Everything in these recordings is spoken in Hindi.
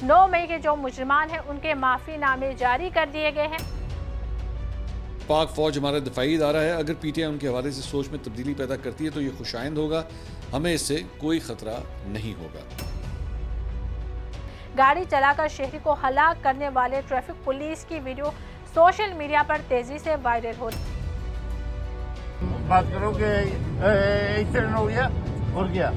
9 मई के जो मुजरिमान हैं उनके माफ़ीनामे जारी कर दिए गए हैं। पाक फौज हमारा दिफाई इदारा है, अगर पीटीआई उनके हवाले से सोच में तब्दीली पैदा करती है तो ये खुशाइंद होगा, हमें इससे कोई खतरा नहीं होगा। गाड़ी चलाकर शहरी को हलाक करने वाले ट्रैफिक पुलिस की वीडियो सोशल मीडिया पर तेजी से वायरल हो रही है। बात करो कि एक्सीडेंट हो गया और क्या।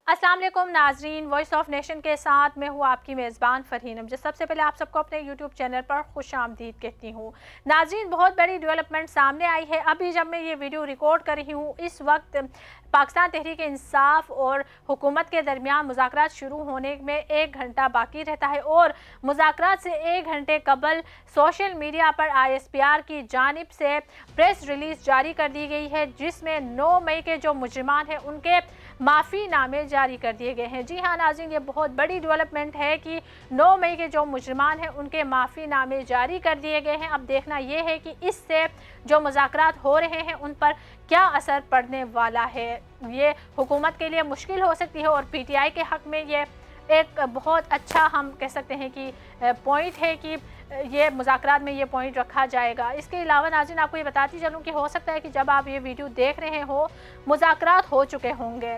अस्सलाम वालेकुम नाजरीन, वॉइस ऑफ नेशन के साथ मैं हूँ आपकी मेज़बान फरहीन अमजद। सबसे पहले आप सबको अपने यूट्यूब चैनल पर खुशामदीद कहती हूँ। नाजरीन, बहुत बड़ी डेवलपमेंट सामने आई है। अभी जब मैं ये वीडियो रिकॉर्ड कर रही हूँ, इस वक्त पाकिस्तान तहरीक इंसाफ और हुकूमत के दरमियान मुज़ाकरात शुरू होने में 1 घंटा बाकी रहता है और मुज़ाकरात से 1 घंटे कबल सोशल मीडिया पर ISPR की जानिब से प्रेस रिलीज़ जारी कर दी गई है, जिसमें 9 मई के जो मुजरिमान हैं उनके माफ़ीनामे जारी कर दिए गए हैं। जी हाँ नाज़रीन, ये बहुत बड़ी डेवलपमेंट है कि 9 मई के जो मुजरिमान हैं उनके माफ़ीनामे जारी कर दिए गए हैं। अब देखना ये है कि इससे जो मुज़ाकरात हो रहे हैं उन पर क्या असर पड़ने वाला है। ये हुकूमत के लिए मुश्किल हो सकती है और PTI के हक़ में ये एक बहुत अच्छा हम कह सकते हैं कि पॉइंट है कि ये मुज़ाकरात में ये पॉइंट रखा जाएगा। इसके अलावा नाज़रीन, आपको ये बताती चलूँ कि हो सकता है कि जब आप ये वीडियो देख रहे हो मुज़ाकरात हो चुके होंगे।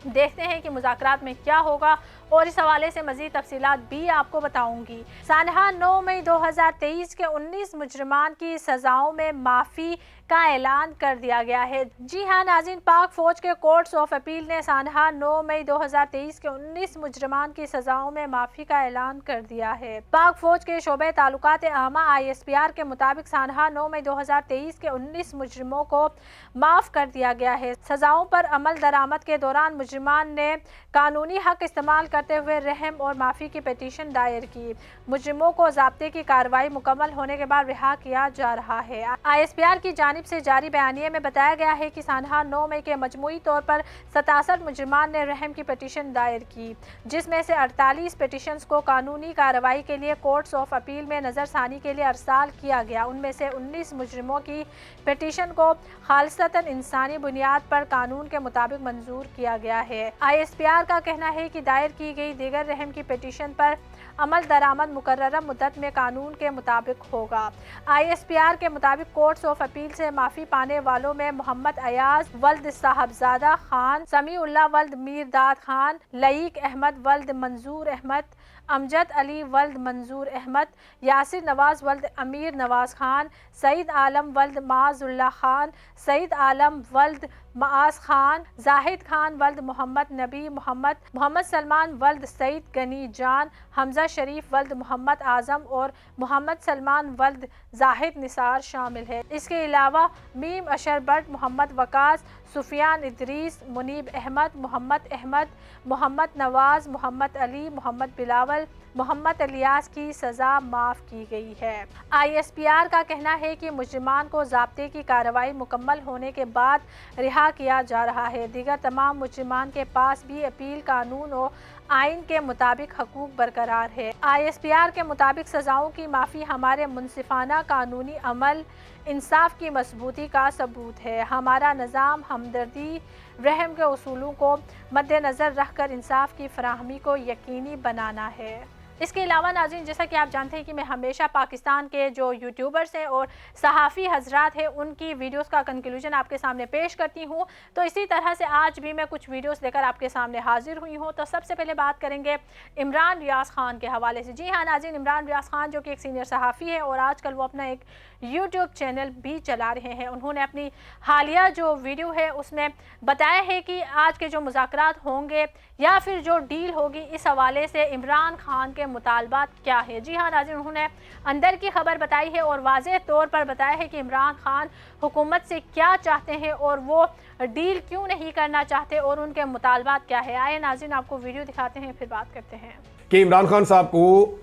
देखते हैं कि मुज़ाकरात में क्या होगा और इस हवाले से मज़ीद तफसीलात भी आपको बताऊंगी। सानहा 9 मई 2023 के 19 मुजरिमान की सज़ाओं में माफ़ी का ऐलान कर दिया गया है। जी हाँ नाज़रीन, पाक फ़ौज के कोर्ट्स ऑफ अपील ने सानहा 9 मई 2023 के 19 मुजरिमान की सज़ाओं में माफ़ी का ऐलान कर दिया है। पाक फ़ौज के शोबे ताल्लुकात आमा ISPR के मुताबिक सानहा 9 मई 2023 के 19 मुजरिमों को माफ़ कर दिया गया है। सज़ाओं पर अमल दरामद के दौरान मुजरिमान ने कानूनी हक इस्तेमाल करते हुए रहम और माफ़ी की पिटीशन दायर की। मुजरिमों को ज़ाब्ते की कार्रवाई मुकम्मल होने के बाद रिहा किया जा रहा है। ISPR की जानिब से जारी बयानिए में बताया गया है कि सानहा 9 मई के मजमूई तौर पर 67 मुजरिमान ने रहम की पिटीशन दायर की, जिसमें से 48 पिटीशंस को कानूनी कार्रवाई के लिए कोर्ट्स ऑफ अपील में नज़रसानी के लिए अरसाल किया गया। उनमें से 19 मुजरिमों की पिटीशन को खालिसतन इंसानी बुनियाद पर कानून के मुताबिक मंजूर किया गया है। ISPR का कहना है कि दायर की गई दीगर रहम की पिटीशन पर अमल दरामद मुकर्ररा मुद्दत में कानून के मुताबिक होगा। ISPR के मुताबिक कोर्ट्स ऑफ अपील से माफ़ी पाने वालों में मोहम्मद अयाज वल्द साहबजादा खान, समीउल्लाह वल्द मीरदाद खान, लईक अहमद वल्द मंजूर अहमद, अमजद अली वल्द मंजूर अहमद, यासिर नवाज वल्द अमीर नवाज खान, सईद आलम वल्द माजुल्ला खान, सईद आलम वल्द मास खान, जाहिद खान वल्द मोहम्मद नबी मोहम्मद, मोहम्मद सलमान वल्द सईद गनी जान, हमजा शरीफ वल्द मोहम्मद आजम और मोहम्मद सलमान वल्द जाहिद निसार शामिल है। इसके अलावा मीम अशर बट, मोहम्मद वकास, सुफियान इदरीस, मुनीब अहमद, मोहम्मद अहमद, मोहम्मद नवाज, मोहम्मद अली, मोहम्मद बिलावल, मोहम्मद अलियास की सज़ा माफ़ की गई है। ISPR का कहना है कि मुजरिमान को ज़ाब्ते की कार्रवाई मुकम्मल होने के बाद रिहा किया जा रहा है। दीगर तमाम मुजरिमान के पास भी अपील कानून और आइन के मुताबिक हकूक बरकरार है। ISPR के मुताबिक सज़ाओं की माफ़ी हमारे मुनसिफाना कानूनी अमल इंसाफ की मजबूती का सबूत है। हमारा निज़ाम हमदर्दी रहम के उसूलों को मद्देनज़र रखकर इंसाफ की फराहमी को यकीनी बनाना है। इसके अलावा नाज़रीन, जैसा कि आप जानते हैं कि मैं हमेशा पाकिस्तान के जो यूट्यूबर्स हैं और सहाफ़ी हजरात हैं उनकी वीडियोस का कंक्लूजन आपके सामने पेश करती हूँ। तो इसी तरह से आज भी मैं कुछ वीडियोस लेकर आपके सामने हाजिर हुई हूँ। तो सबसे पहले बात करेंगे इमरान रियाज़ ख़ान के हवाले से। जी हाँ नाज़रीन, इमरान रियाज़ ख़ान जो कि एक सीनियर सहाफ़ी है और आजकल वो अपना एक यूट्यूब चैनल भी चला रहे हैं। उन्होंने अपनी हालिया जो वीडियो है उसमें बताया है कि आज के जो मुज़ाकरात होंगे या फिर जो डील होगी, इस हवाले से इमरान खान के मुतालबात क्या है। जी हाँ नाज़रीन, उन्होंने अंदर की खबर बताई है और वाज़ेह तौर पर बताया है कि इमरान खान हुकूमत से क्या चाहते हैं और वो डील क्यों नहीं करना चाहते और उनके मुतालबात क्या है। आए नाज़रीन, आपको वीडियो दिखाते हैं, फिर बात करते हैं। कि इमरान खान साहब को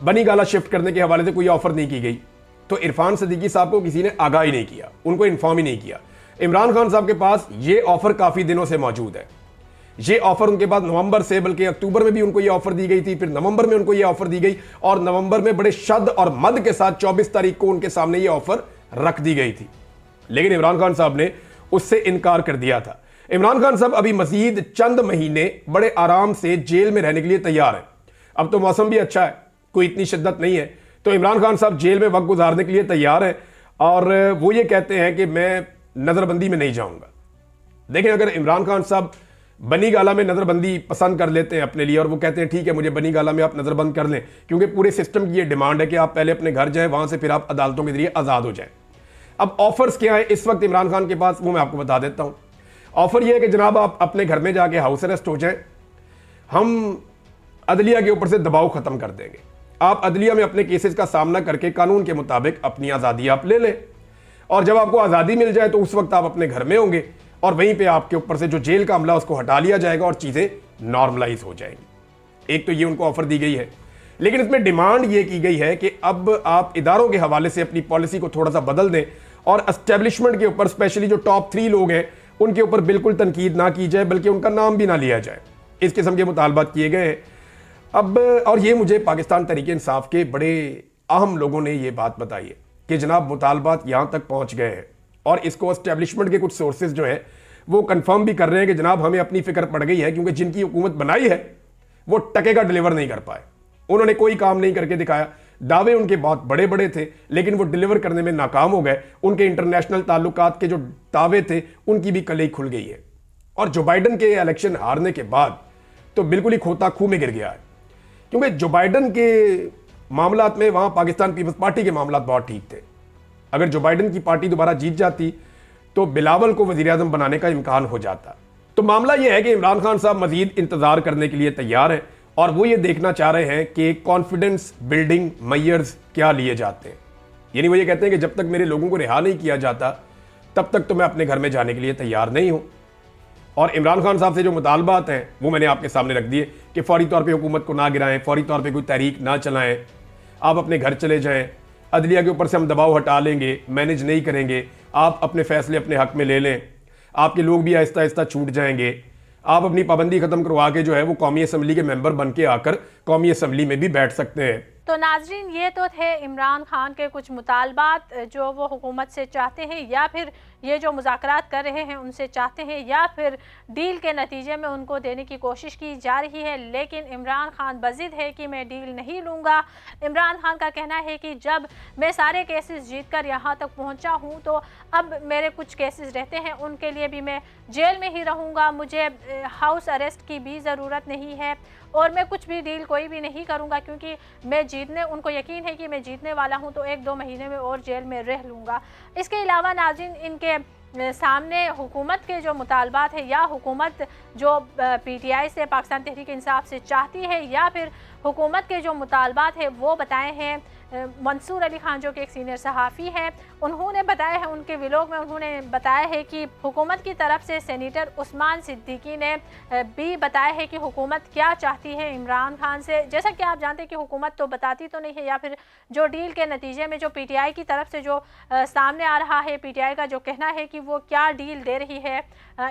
बनी गाला शिफ्ट करने के हवाले से कोई ऑफर नहीं की गई, तो इरफान सिद्दीकी साहब को किसी ने आगाह ही नहीं किया, उनको इन्फॉर्म ही नहीं किया। इमरान खान साहब के पास ये ऑफर काफी दिनों से मौजूद है। ये ऑफर उनके पास नवंबर से, बल्कि अक्टूबर में भी उनको ये ऑफर दी गई थी, फिर नवंबर में उनको ये ऑफर दी गई और नवंबर में बड़े शद और मद के साथ 24 तारीख को उनके सामने ये ऑफर रख दी गई थी। लेकिन इमरान खान साहब ने उससे इनकार कर दिया था। इमरान खान साहब अभी मजीद चंद महीने बड़े आराम से जेल में रहने के लिए तैयार हैं। अब तो मौसम भी अच्छा है, कोई इतनी शिद्दत नहीं है, तो इमरान खान साहब जेल में वक्त गुजारने के लिए तैयार हैं और वो ये कहते हैं कि मैं नज़रबंदी में नहीं जाऊंगा। देखें, अगर इमरान खान साहब बनी गाला में नज़रबंदी पसंद कर लेते हैं अपने लिए और वो कहते हैं ठीक है मुझे बनी गाला में आप नज़रबंद कर लें, क्योंकि पूरे सिस्टम की ये डिमांड है कि आप पहले अपने घर जाएं, वहां से फिर आप अदालतों के जरिए आज़ाद हो जाएं। अब ऑफर्स क्या है इस वक्त इमरान खान के पास, वो मैं आपको बता देता हूं। ऑफर यह है कि जनाब आप अपने घर में जाके हाउस अरेस्ट हो जाएं, हम अदलिया के ऊपर से दबाव खत्म कर देंगे, आप अदलिया में अपने केसेस का सामना करके कानून के मुताबिक अपनी आज़ादी आप ले लें और जब आपको आज़ादी मिल जाए तो उस वक्त आप अपने घर में होंगे और वहीं पे आपके ऊपर से जो जेल का अमला उसको हटा लिया जाएगा और चीज़ें नॉर्मलाइज हो जाएंगी। एक तो ये उनको ऑफर दी गई है, लेकिन इसमें डिमांड ये की गई है कि अब आप इदारों के हवाले से अपनी पॉलिसी को थोड़ा सा बदल दें और एस्टेब्लिशमेंट के ऊपर स्पेशली जो टॉप 3 लोग हैं उनके ऊपर बिल्कुल तनकीद ना की जाए, बल्कि उनका नाम भी ना लिया जाए। इस किस्म के मुतालबात किए गए हैं। अब और ये मुझे पाकिस्तान तहरीक इंसाफ के बड़े अहम लोगों ने ये बात बताई है कि जनाब मुतालबात यहाँ तक पहुँच गए हैं और इसको एस्टेब्लिशमेंट के कुछ सोर्सेज जो हैं वो कंफर्म भी कर रहे हैं कि जनाब हमें अपनी फिक्र पड़ गई है, क्योंकि जिनकी हुकूमत बनाई है वो टके का डिलीवर नहीं कर पाए, उन्होंने कोई काम नहीं करके दिखाया। दावे उनके बहुत बड़े बड़े थे लेकिन वो डिलीवर करने में नाकाम हो गए। उनके इंटरनेशनल ताल्लुकात के जो दावे थे उनकी भी कलई खुल गई है और जो बाइडन के इलेक्शन हारने के बाद तो बिल्कुल ही खोता खूह में गिर गया है, क्योंकि जो बाइडन के मामलात में वहां पाकिस्तान पीपल्स पार्टी के मामलात बहुत ठीक थे। अगर जो बाइडन की पार्टी दोबारा जीत जाती तो बिलावल को वजीर आजम बनाने का इम्कान हो जाता। तो मामला यह है कि इमरान खान साहब मजीद इंतजार करने के लिए तैयार हैं और वो ये देखना चाह रहे हैं कि कॉन्फिडेंस बिल्डिंग मेजर्स क्या लिए जाते हैं। यानी वो ये कहते हैं कि जब तक मेरे लोगों को रिहा नहीं किया जाता तब तक तो मैं अपने घर में जाने के लिए तैयार नहीं हूं। और इमरान खान साहब से जो मुतालबात हैं वो मैंने आपके सामने रख दिए कि फौरी तौर पे हुकूमत को ना गिराएं, फौरी तौर पे कोई तहरीक ना चलाएं, आप अपने घर चले जाएं, अदलिया के ऊपर से हम दबाव हटा लेंगे, मैनेज नहीं करेंगे, आप अपने फैसले अपने हक में ले लें, आपके लोग भी आहिस्ता आहिस्ता छूट जाएंगे, आप अपनी पाबंदी खत्म करवा के जो है वो कौमी असम्बली के मेंबर बन के आकर कौमी असम्बली में भी बैठ सकते हैं। तो नाजरीन, ये तो थे इमरान खान के कुछ मुतालबात जो वो हुकूमत से चाहते हैं, या फिर ये जो मुज़ाकरात कर रहे हैं उनसे चाहते हैं, या फिर डील के नतीजे में उनको देने की कोशिश की जा रही है। लेकिन इमरान खान बज़िद है कि मैं डील नहीं लूँगा। इमरान खान का कहना है कि जब मैं सारे केसेस जीत कर यहाँ तक पहुँचा हूँ तो अब मेरे कुछ केसेस रहते हैं, उनके लिए भी मैं जेल में ही रहूँगा, मुझे हाउस अरेस्ट की भी ज़रूरत नहीं है और मैं कुछ भी डील कोई भी नहीं करूँगा, क्योंकि मैं जीतने, उनको यकीन है कि मैं जीतने वाला हूँ, तो 1-2 महीने में और जेल में रह लूँगा। इसके अलावा नाज़रीन, इनके सामने हुकूमत के जो मुतालबात है, या हुकूमत जो PTI से, पाकिस्तान तहरीक इंसाफ से चाहती है, या फिर हुकूमत के जो मुतालबात है वो बताए हैं मंसूर अली खान जो कि एक सीनियर सहाफ़ी हैं, उन्होंने बताया है, उनके व्लॉग में उन्होंने बताया है कि हुकूमत की तरफ से सेनेटर उस्मान सिद्दीकी ने भी बताया है कि हुकूमत क्या चाहती है इमरान खान से। जैसा कि आप जानते हैं कि हुकूमत तो बताती तो नहीं है, या फिर जो डील के नतीजे में जो PTI की तरफ से जो सामने आ रहा है, PTI का जो कहना है कि वो क्या डील दे रही है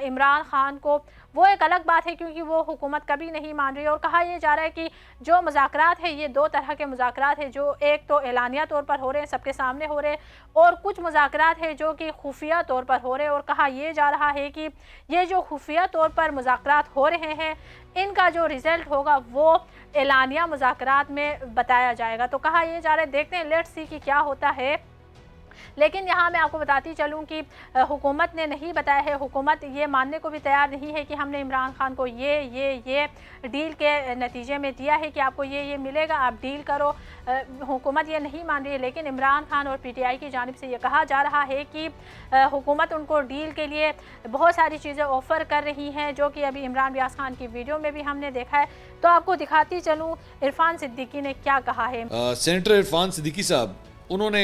इमरान खान को, वो एक अलग बात है, क्योंकि वो हुकूमत कभी नहीं मान रही है। और कहा यह जा रहा है कि जो मुज़ाकरात है ये 2 तरह के मुज़ाकरात है, जो एक तो एलानिया तौर पर हो रहे हैं, सबके सामने हो रहे हैं, और कुछ मुज़ाकरात है जो कि खुफिया तौर पर हो रहे हैं। और कहा यह जा रहा है कि ये जो खुफिया तौर पर मुज़ाकरात हो रहे हैं इनका जो रिज़ल्ट होगा वो एलानिया मुज़ाकरात में बताया जाएगा। तो कहा यह जा रहा है, देखते हैं, लेट्स सी कि क्या होता है। लेकिन यहाँ मैं आपको बताती चलूँ कि हुकूमत ने नहीं बताया है, हुकूमत ये मानने को भी तैयार नहीं है कि हमने इमरान खान को ये डील के नतीजे में दिया है कि आपको ये मिलेगा, आप डील करो। हुकूमत ये नहीं मान रही है। लेकिन इमरान खान और PTI की जानिब से ये कहा जा रहा है कि हुकूमत उनको डील के लिए बहुत सारी चीज़ें ऑफ़र कर रही हैं, जो कि अभी इमरान व्यास खान की वीडियो में भी हमने देखा है। तो आपको दिखाती चलूँ इरफान सिद्दीकी ने क्या कहा है। सेनेटर इरफान सिद्दीकी साहब, उन्होंने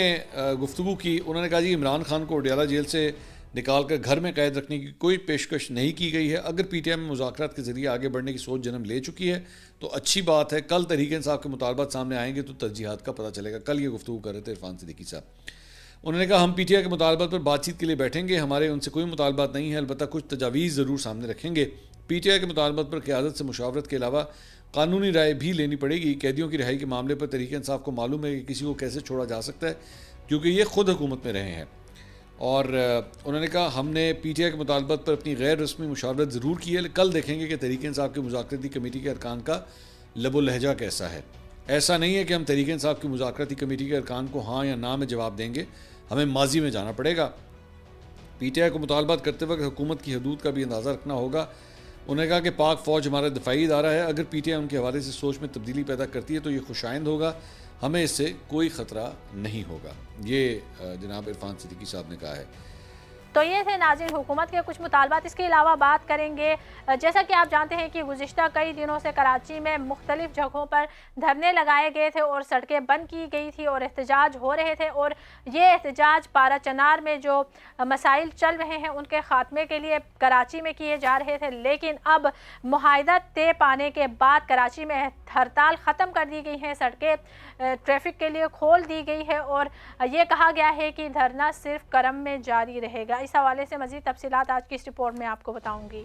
गुफ्तगू की, उन्होंने कहा जी इमरान खान को अडयाला जेल से निकाल कर घर में कैद रखने की कोई पेशकश नहीं की गई है। अगर PTI में मुज़ाकरात के ज़रिए आगे बढ़ने की सोच जन्म ले चुकी है तो अच्छी बात है। कल तहरीक इंसाफ के मुतालबात सामने आएंगे तो तरजीहात का पता चलेगा। कल ये गुफ्तगू कर रहे थे इरफान सिद्दीकी साहब। उन्होंने कहा हम PTI के मुतालबात पर बातचीत के लिए बैठेंगे, हमारे उनसे कोई मुतालबात नहीं है, अलबत्ता कुछ तजावीज़ ज़रूर सामने रखेंगे। PTI के मुतालबात पर क़यादत से मुशावरत के अलावा कानूनी राय भी लेनी पड़ेगी। कैदियों की रिहाई के मामले पर तहरीक इंसाफ को मालूम है कि किसी को कैसे छोड़ा जा सकता है, क्योंकि ये खुद हुकूमत में रहे हैं और उन्होंने कहा हमने PTI के मुतालबत पर अपनी गैर रस्मी मुशावरत ज़रूर की है, कल देखेंगे कि तहरीक इंसाफ की मुज़ाकरती कमेटी के अरकान का लबो लहजा कैसा है। ऐसा नहीं है कि हम तहरीक इंसाफ की मुज़ाकरती कमेटी के अरकान को हाँ या ना में जवाब देंगे, हमें माजी में जाना पड़ेगा। PTI को मुतालबात करते वक्त हुकूमत की हदूद का भी अंदाज़ा रखना होगा। उन्होंने कहा कि पाक फ़ौज हमारा दफाई इदारा है, अगर PTI उनके हवाले से सोच में तब्दीली पैदा करती है तो ये खुशाइंद होगा, हमें इससे कोई ख़तरा नहीं होगा। ये जनाब इरफान सिद्दीकी साहब ने कहा है। तो ये थे नाज़रीन हुकूमत के कुछ मुतालबात। इसके अलावा बात करेंगे, जैसा कि आप जानते हैं कि गुज़िश्ता कई दिनों से कराची में मुख्तलिफ जगहों पर धरने लगाए गए थे और सड़कें बंद की गई थी और एहतजाज हो रहे थे, और ये एहतजाज पारा चनार में जो मसाइल चल रहे हैं उनके ख़ात्मे के लिए कराची में किए जा रहे थे। लेकिन अब मुआहिदा तय पाने के बाद कराची में हड़ताल ख़त्म कर दी गई है, सड़कें ट्रैफिक के लिए खोल दी गई है और ये कहा गया है कि धरना सिर्फ करम में जारी रहेगा। इस हवाले से मज़ीद तफसीलात आज की इस रिपोर्ट में आपको बताऊंगी।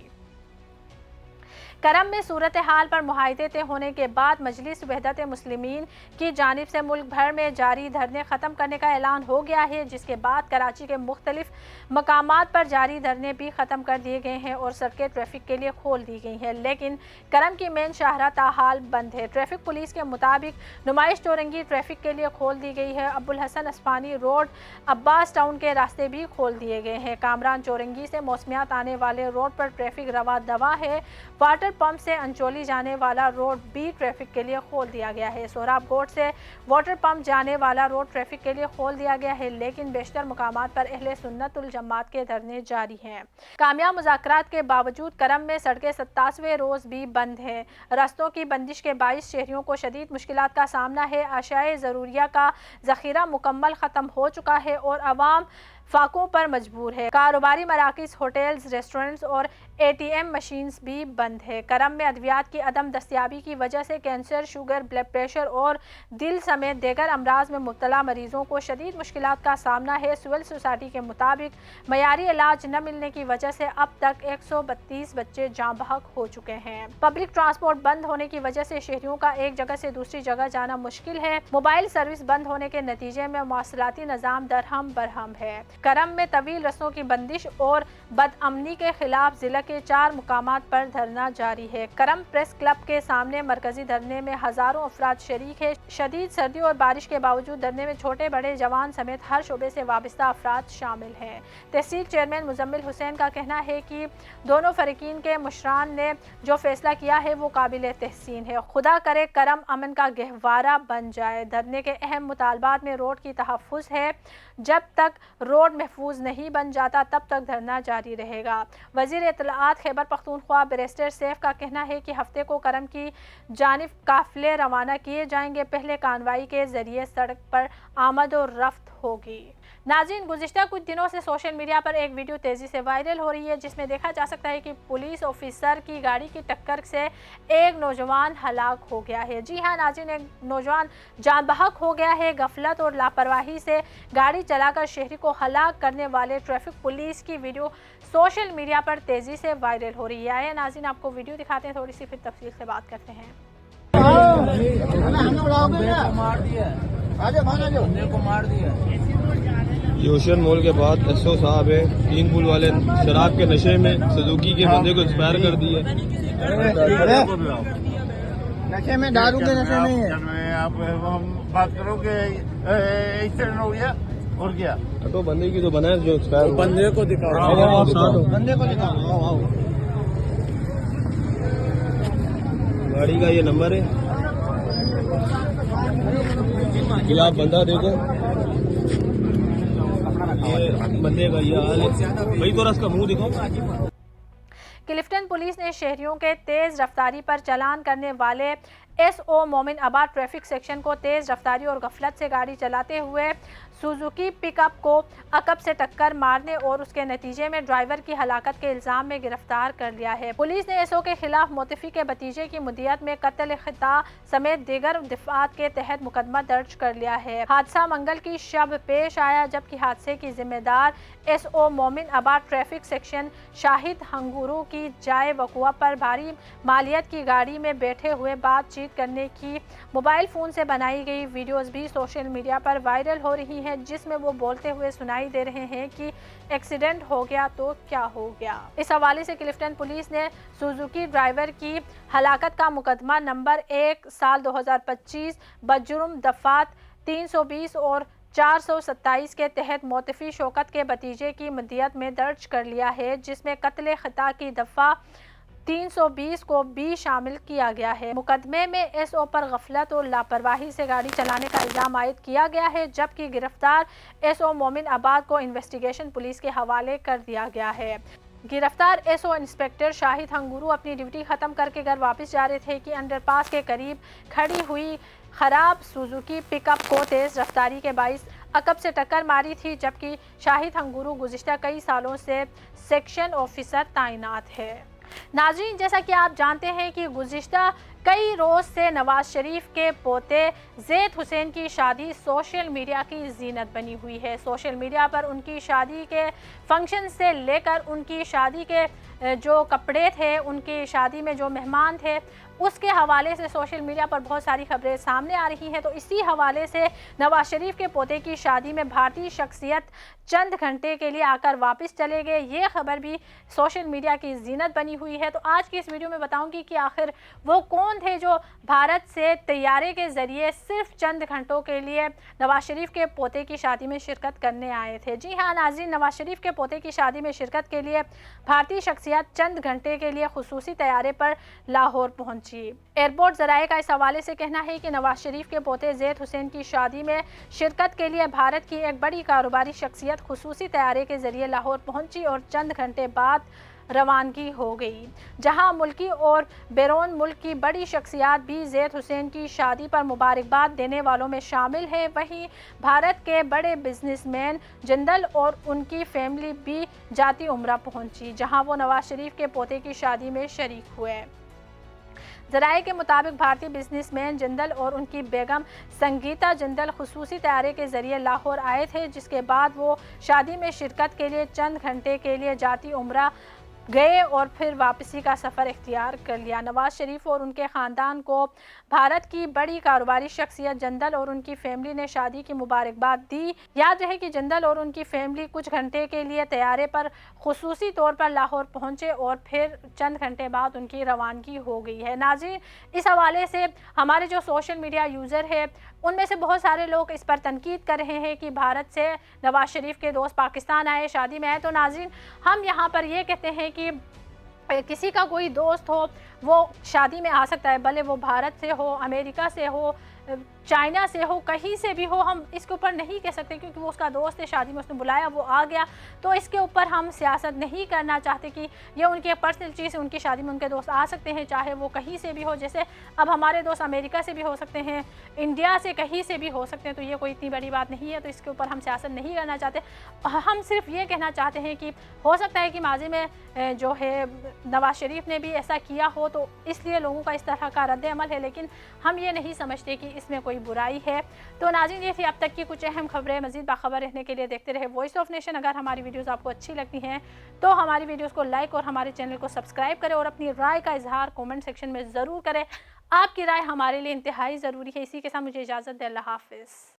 करम में सूरत हाल पर मुआहिदे तय होने के बाद मजलिस वहदत मुस्लिमीन की जानिब से मुल्क भर में जारी धरने ख़त्म करने का ऐलान हो गया है, जिसके बाद कराची के मुख्तलिफ मकामात पर जारी धरने भी ख़त्म कर दिए गए हैं और सड़कें ट्रैफिक के लिए खोल दी गई हैं। लेकिन करम की मेन शाहरा ताहाल बंद है। ट्रैफिक पुलिस के मुताबिक नुमाइश चौरंगी ट्रैफिक के लिए खोल दी गई है। अबुल हसन अस्फानी रोड, अब्बास टाउन के रास्ते भी खोल दिए गए हैं। कामरान चौरंगी से मौसमियात आने वाले रोड पर ट्रैफिक रवा दवा है। वाटर पंप से अंचोली जाने वाला रोड भी ट्रैफिक के लिए खोल दिया गया है। सोहराब कोट से वाटर पंप जाने वाला रोड ट्रैफिक के लिए खोल दिया गया है, लेकिन बेशतर मुकामात पर अहले सुन्नत उल जमात के धरने जारी हैं। कामयाब मुज़ाकरात के बावजूद करम में सड़कें 27वें रोज़ भी बंद हैं। रस्तों की बंदिश के बाइस शहरियों को शदीद मुश्किलात का सामना है। अशाए ज़रूरिया का ज़ख़ीरा मुकम्मल ख़त्म हो चुका है और अवाम फाकों पर मजबूर है। कारोबारी मराकिज़, होटल्स, रेस्टोरेंट्स और ATM मशीन्स भी बंद है। करम में अद्वियात की अदम दस्तियाबी की वजह से कैंसर, शुगर, ब्लड प्रेशर और दिल समेत देगर अमराज में मुब्तला मरीजों को शदीद मुश्किलात का सामना है। सिविल सोसाइटी के मुताबिक मयारी इलाज न मिलने की वजह से अब तक 132 बच्चे जाँ बहक हो चुके हैं। पब्लिक ट्रांसपोर्ट बंद होने की वजह से शहरियों का एक जगह से दूसरी जगह जाना मुश्किल है। मोबाइल सर्विस बंद होने के नतीजे में मवासलाती निज़ाम दरहम बरहम है। करम में तवील रस्तों की बंदिश और बदअमनी के खिलाफ जिला के 4 मुकामात पर धरना जारी है। करम प्रेस क्लब के सामने मरकजी धरने में हजारों अफराद शरीक है। शदीद सर्दी और बारिश के बावजूद धरने में छोटे बड़े जवान समेत हर शोबे से वाबस्ता अफराद शामिल हैं। तहसील चेयरमैन मुजम्मिल हुसैन का कहना है कि दोनों फरीकीन के मुशरान ने जो फैसला किया है वो काबिल तहसीन है। खुदा करे करम अमन का गहवारा बन जाए। धरने के अहम मुतालबात में रोड की तहफ़्फ़ुज़ है। जब तक रोड महफूज नहीं बन जाता तब तक धरना जारी रहेगा। वज़ीर इत्तलाआत खैबर पख्तूनख्वा बैरिस्टर सैफ का कहना है कि हफ्ते को करम की जानिब काफिले रवाना किए जाएंगे। पहले कानवाई के जरिए सड़क पर आमद और रफ्त होगी। नाज़रीन, गुज़िश्ता कुछ दिनों से सोशल मीडिया पर एक वीडियो तेज़ी से वायरल हो रही है, जिसमें देखा जा सकता है कि पुलिस ऑफिसर की गाड़ी की टक्कर से एक नौजवान हलाक हो गया है। जी हाँ नाज़रीन, एक नौजवान जान बहक हो गया है। गफलत और लापरवाही से गाड़ी चलाकर शहरी को हलाक करने वाले ट्रैफिक पुलिस की वीडियो सोशल मीडिया पर तेज़ी से वायरल हो रही है। आइए नाज़रीन, आपको वीडियो दिखाते हैं, थोड़ी सी फिर तफसील से बात करते हैं। ये ओशन मॉल के बाद SO साहब है, 3 पुल वाले शराब के नशे में सुजुकी के बंदे को एक्सपायर कर दिए। नशे में, दारू के नशे में आप हम बात करोगे एक्सीडेंट हो गया और क्या? तो बंदे की तो बनाए जो एक्सपायर, बंदे को दिखाओ, बंदे को दिखाओ। गाड़ी का ये नंबर है, ये आप बंदा देखो, ये बंदे का ये हाल है भाई। थोड़ा इसका मुंह दिखाओ। क्लिफ्टन पुलिस ने शहरियों के तेज़ रफ्तारी पर चालान करने वाले SO मोमिन आबाद ट्रैफिक सेक्शन को तेज़ रफ्तारी और गफलत से गाड़ी चलाते हुए सुजुकी पिकअप को अकब से टक्कर मारने और उसके नतीजे में ड्राइवर की हलाकत के इल्ज़ाम में गिरफ्तार कर लिया है। पुलिस ने SO के खिलाफ मोतफी के भतीजे की मुद्दियत में कत्ल खिता समेत दीगर दफात के तहत मुकदमा दर्ज कर लिया है। हादसा मंगल की शब पेश आया, जबकि हादसे की जिम्मेदार SO मोमिन आबाद ट्रैफिक सेक्शन शाहिद हंगूरू की जाए वकुआ पर भारी मालियत की गाड़ी में बैठे हुए बातचीत करने की मोबाइल फ़ोन से बनाई गई वीडियोज़ भी सोशल मीडिया पर वायरल हो रही हैं। है जिसमें वो बोलते हुए सुनाई दे रहे हैं कि एक्सीडेंट हो गया तो क्या हो गया। इस हवाले से क्लिफ्टन पुलिस ने सुजुकी ड्राइवर की हलाकत का मुकदमा नंबर 1 साल 2025 बजुर्म दफात 320 और 427 के तहत मोतफी शौकत के भतीजे की मदियत में दर्ज कर लिया है, जिसमें कत्ल खता की दफ़ा 320 को भी शामिल किया गया है। मुकदमे में एसओ पर गफलत और लापरवाही से गाड़ी चलाने का इल्ज़ाम आयद किया गया है, जबकि गिरफ्तार एसओ मोमिन आबाद को इन्वेस्टिगेशन पुलिस के हवाले कर दिया गया है। गिरफ्तार एसओ इंस्पेक्टर शाहिद हंगुरू अपनी ड्यूटी ख़त्म करके घर वापस जा रहे थे कि अंडरपास के करीब खड़ी हुई खराब सुजुकी पिकअप को तेज़ रफ्तारी के बाइस अकब से टक्कर मारी थी, जबकि शाहिद हंगुरू गुज़िश्ता कई सालों से सेक्शन ऑफिसर तैनात है। नाज़रीन, जैसा कि आप जानते हैं कि गुज़िश्ता कई रोज़ से नवाज शरीफ के पोते ज़ैद हुसैन की शादी सोशल मीडिया की जीनत बनी हुई है। सोशल मीडिया पर उनकी शादी के फंक्शन से लेकर उनकी शादी के जो कपड़े थे, उनकी शादी में जो मेहमान थे, उसके हवाले से सोशल मीडिया पर बहुत सारी खबरें सामने आ रही हैं। तो इसी हवाले से नवाज शरीफ के पोते की शादी में भारतीय शख्सियत चंद घंटे के लिए आकर वापस चले गए, ये खबर भी सोशल मीडिया की जीनत बनी हुई है। तो आज की इस वीडियो में बताऊंगी कि आखिर वो कौन थे जो भारत से तैयारे के ज़रिए सिर्फ चंद घंटों के लिए नवाज शरीफ के पोते की शादी में शिरकत करने आए थे। जी हाँ नाज़रीन, नवाज शरीफ के पोते की शादी में शिरकत के लिए भारतीय शख्सियत चंद घंटे के लिए खुसूसी तैयारे पर लाहौर पहुंची। एयरपोर्ट ज़राए का इस हवाले से कहना है कि नवाज शरीफ के पोते ज़ैद हुसैन की शादी में शिरकत के लिए भारत की एक बड़ी कारोबारी शख्सियत खुसूसी तैयारे के ज़रिए लाहौर पहुंची और चंद घंटे बाद रवानगी हो गई, जहां मुल्की और बैरून मुल्क की बड़ी शख्सियात भी ज़ैद हुसैन की शादी पर मुबारकबाद देने वालों में शामिल है। वहीं भारत के बड़े बिजनेसमैन जिंदल और उनकी फैमिली भी जाती उम्रा पहुंची, जहां वो नवाज शरीफ के पोते की शादी में शरीक हुए। ज़राए के मुताबिक भारतीय बिजनेसमैन जिंदल और उनकी बेगम संगीता जिंदल खुसूसी तैयारे के ज़रिए लाहौर आए थे, जिसके बाद वो शादी में शिरकत के लिए चंद घंटे के लिए जाती उम्रा गए और फिर वापसी का सफ़र इख्तियार कर लिया। नवाज शरीफ और उनके ख़ानदान को भारत की बड़ी कारोबारी शख्सियत जिंदल और उनकी फैमिली ने शादी की मुबारकबाद दी। याद रहे कि जिंदल और उनकी फैमिली कुछ घंटे के लिए तैयारे पर खुसूसी तौर पर लाहौर पहुंचे और फिर चंद घंटे बाद उनकी रवानगी हो गई है। नाज़रीन, इस हवाले से हमारे जो सोशल मीडिया यूज़र है उनमें से बहुत सारे लोग इस पर तनकीद कर रहे हैं कि भारत से नवाज शरीफ के दोस्त पाकिस्तान आए, शादी में आए। तो नाज़रीन, हम यहाँ पर ये कहते हैं कि किसी का कोई दोस्त हो वो शादी में आ सकता है, भले वो भारत से हो, अमेरिका से हो, चाइना से हो, कहीं से भी हो। हम इसके ऊपर नहीं कह सकते क्योंकि वो उसका दोस्त है, शादी में उसने बुलाया, वो आ गया, तो इसके ऊपर हम सियासत नहीं करना चाहते कि ये उनकी पर्सनल चीज़ है। उनकी शादी में उनके दोस्त आ सकते हैं, चाहे वो कहीं से भी हो। जैसे अब हमारे दोस्त अमेरिका से भी हो सकते हैं, इंडिया से कहीं से भी हो सकते हैं, तो ये कोई इतनी बड़ी बात नहीं है। तो इसके ऊपर हम सियासत नहीं करना चाहते। हम सिर्फ ये कहना चाहते हैं कि हो सकता है कि माजी में जो है नवाज शरीफ ने भी ऐसा किया हो, तो इसलिए लोगों का इस तरह का रद्द अमल है, लेकिन हम ये नहीं समझते कि इसमें कोई बुराई है। तो नाज़रीन, ये थी अब तक की कुछ अहम खबरें। मज़ीद बाखबर रहने के लिए देखते रहे वॉइस ऑफ नेशन। अगर हमारी वीडियोस आपको अच्छी लगती हैं तो हमारी वीडियोस को लाइक और हमारे चैनल को सब्सक्राइब करें और अपनी राय का इजहार कमेंट सेक्शन में ज़रूर करें। आपकी राय हमारे लिए इंतहाई ज़रूरी है। इसी के साथ मुझे इजाज़त दें। अल्लाह हाफ़िज़।